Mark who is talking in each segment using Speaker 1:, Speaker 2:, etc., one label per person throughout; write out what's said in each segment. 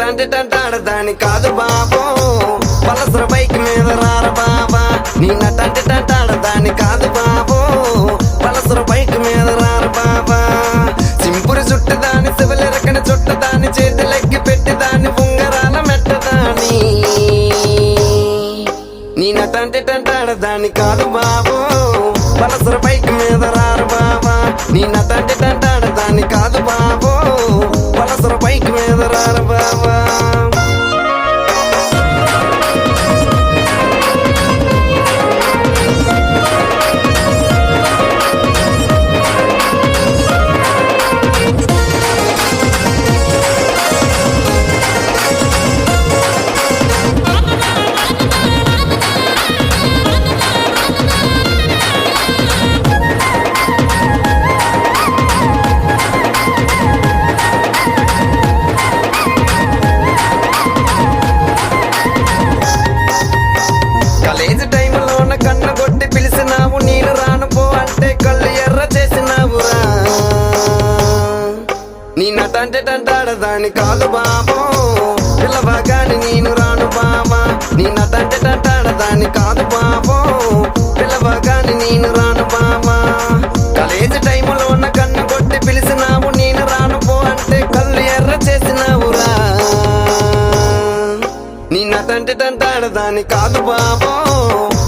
Speaker 1: నటంటే తంటాడదాని కాదు బాబో పలసర బైక్ మీద రార బాబా నీ నటంటే తంటాడదాని కాదు బాబో పలసర బైక్ మీద రార బాబా సింపురి చుట్టదాని శివలెరకని చుట్టదాని చేతులెక్కి పెట్టిదాని ఉంగరాల మెట్టదాని నీ నటంటే తంటాడదాని కాదు బాబో పలసర బైక్ మీద రార బాబా నీ నటంటే తంటాడదాని కాదు బాబో పలసర బైక్ మీద రార బాబా కాలేజీ టైంలోన కన్ను కొట్టి పిలిచినావు నేను రాను పో అంటే కళ్ళు ఎర్ర చేసినావురా నీ నటంటే తంటాడదాని కాదు బాబో పిల్లవగాని నేను రాను బాబా నీ నటంటే తంటాడదాని కాదు బాబో పిల్లవగాని నేను రాను బాబా కాలేజీ టైంలోన కన్ను కొట్టి పిలిచినావు నేను రాను పో అంటే కళ్ళు ఎర్ర చేసినావురా నీ నటంటే తంటాడదాని కాదు బాబో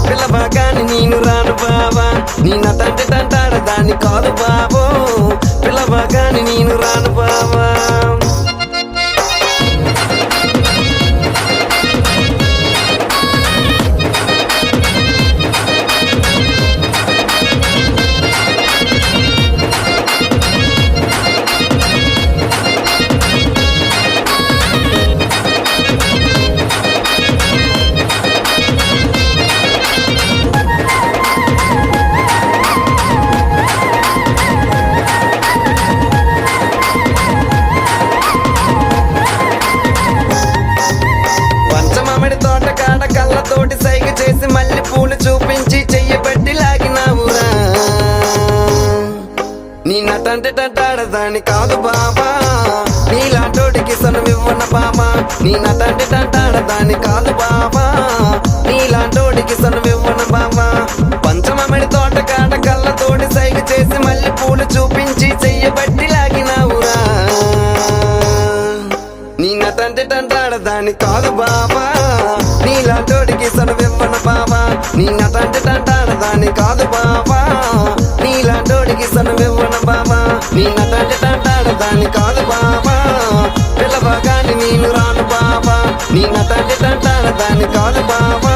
Speaker 1: పిల్లవగాని నేను రాను బాబా నీ నటంటే తంటాడదాని కాదు బాబో పిల్లవగాని నేను రాను బాబా పంచమామిడి తోట కాడ కళ్ళతోటి సైగ చేసి మళ్ళీ పూలు చూపించి చెయ్యబట్టి లాగినావురా నీ నటంటే తంటాడదాని కాదు బాబా నీలాంటోడికి సనువివ్వన బాబా నీ నటంటే తంటాడదాని కాదు బాబా నీలాంటోడికి సనువివ్వన బాబా పంచమామిడి తోట కాడ కళ్ళతోటి సైగ చేసి మళ్ళీ పూలు చూపించి చెయ్యబట్టి లాగినావురా నీ నటంటే తంటాడదాని కాదు బాబా నీలాంటోడికి సనువివ్వన బాబా నీ నటంటే తంటాడదాని కాదు బాబా నీలాంటోడికి సనువివ్వన బాబా నీ నటంటే తంటాడదాని కాదు బాబా పిల్లవగాని నేను రాను బాబా నీ నటంటే తంటాడదాని కాదు బాబా